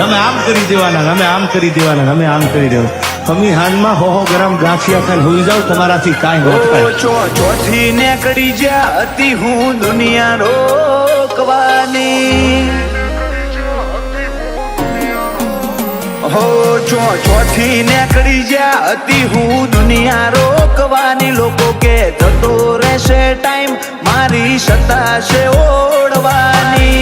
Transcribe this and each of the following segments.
અમે આમ કરી દેવાના, અમે આમ કરી દેવાના, અમે આમ કરી દેવાના. અમે હાનમાં 100 ગ્રામ ગાંઠિયા ખાઈને હોઈ જાવ, તમારાથી કાંઈ ન થાય. ચોથી નેકડી જ્યાં હતી હું દુનિયા રોકવાની. હો ચોથી નેકડી જ્યાં હતી હું દુનિયા રોકવાની. લોકો કે જતો રહેશે ટાઈમ, મારી સત્તા છે ઓળવાની.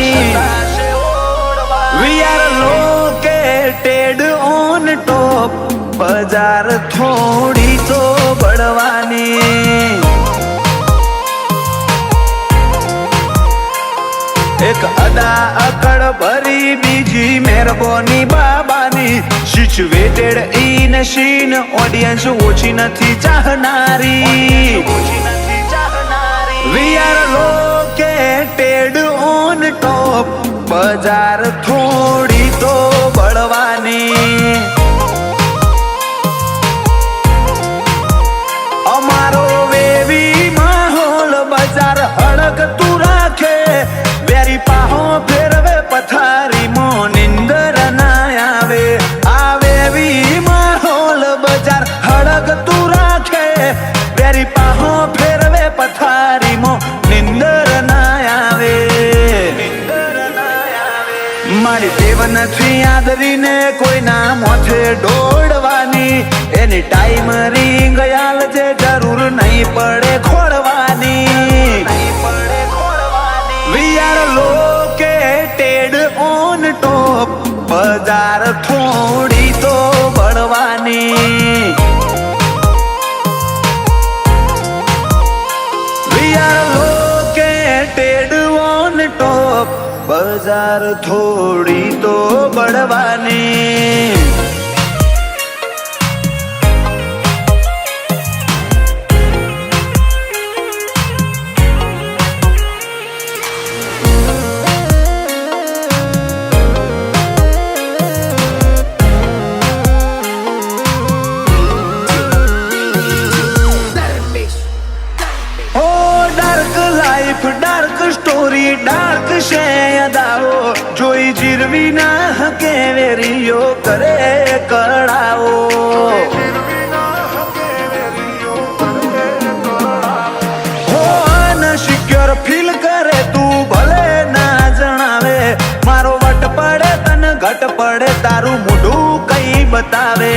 We are located on top, બજાર થોડી તો બળવાની. એક અદા અકડ ભરી બીજી મહેરબાની બાબાની. સિચ્યુએટેડ ઇન સીન, ઓડિયન્સ ઓછી નથી ચાહનારી. We are located on top, બજાર થોડી તો બળવાની. અમારો વેવી માહોલ બજાર હળગતું રાખે. વેરી પાહો ફેરવે પથારી મો નિંદર ના આવે. આ વેવી માહોલ બજાર હળગતું રાખે. વેરી પાહો ફેરવે પથારી મો નિંદર ના આવે. મારી ટેવ નથી આદરીને કોઈના મોથે દોડવાની. એની ટાઈમ રિંગ યાલ જે જરૂર નહીં પડે ખોડવાની. We are located on top, બજાર થોડી તો બળવાની. We are located on top, બજાર થોડી તો બળવાની. ડાર્ક સ્ટોરી, ડાર્ક છે અદાઓ. જોઈ જીરવી ના હકે વેરીઓ કરે કળાઓ. હો અનસિક્યોર ફીલ કરે તું ભલે ના જણાવે. મારો વટ પડે તને ઘટ પડે, તારું મોઢું કઈ બતાવે.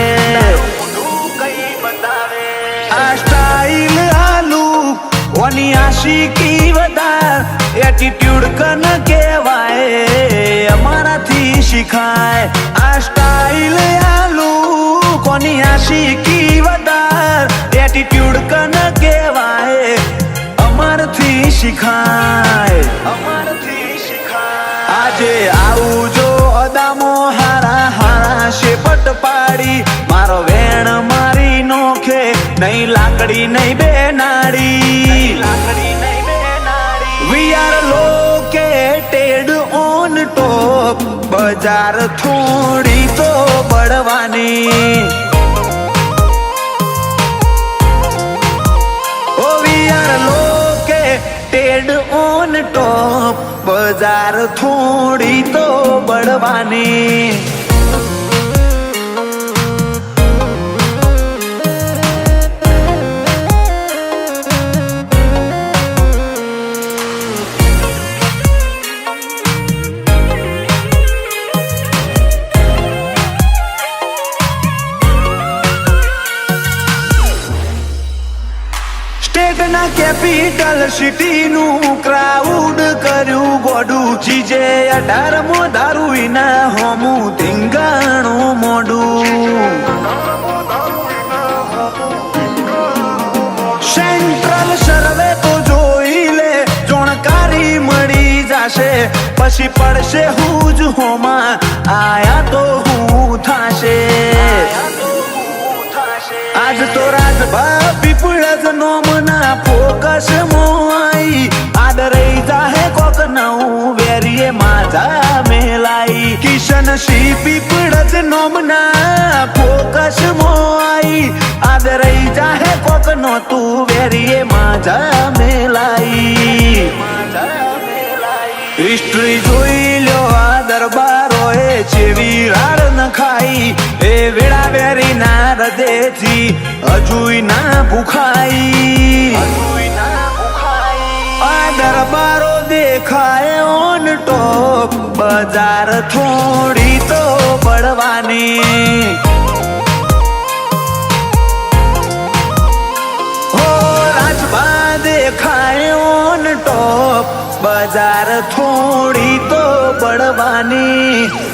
આ સ્ટાઈલ આલુ કોની આશિકી વધાર. એટીટ્યુડ કન કહેવાય, અમારાથી શીખાય. આ સ્ટાઈલ આલુ કોની આશિકી વધાર. એટીટ્યુડ કન કહેવાય, અમારથી શીખાય. આજે આવું જો અદામો હારા હારા શેપટ પાડી. મારો વેણ મારી નોખે, નહીં લાકડી નહીં બેનાડી. We are located on top, બજાર થોડી તો બળવાની. Oh, we are located on top, બજાર થોડી તો બળવાની. સ્ટેટના કેપિટલ સિટીનું ક્રાઉડ કર્યું ગોડું. જીજે 18મો દારૂ વિના હોમું ધીંગાણું મોડું. સેન્ટ્રલ સર્વે તો જોઈ લે, જાણકારી મળી જશે. પછી પડશે હું જ હોમાં, આયા તો હું થાશે. આજ તો રાજભા પીપળજ નોમના ફોકસ મોઈ. આદરઈ જાહે કોક નવું વેરીએ માજા મેલાઈ. કિશન સી પીપળજ નોમના ફોકસ મોઈ. આદરઈ જાહે કોક નો તું વેરીએ માજા મેલાઈ. હિસ્ટ્રી જોઈ લ્યો આ દરબારો એ જેવી રાડ નખાઈ એ વેળા વેરી ના હૃદયથી હજુય ના ભૂખાઈ આ દરબારો દેખાય ઓન ટોપ બજાર થોડી તો પડવાની હો રાજભા દેખાય ઓન ટોપ બજાર થોડી તો પડવાની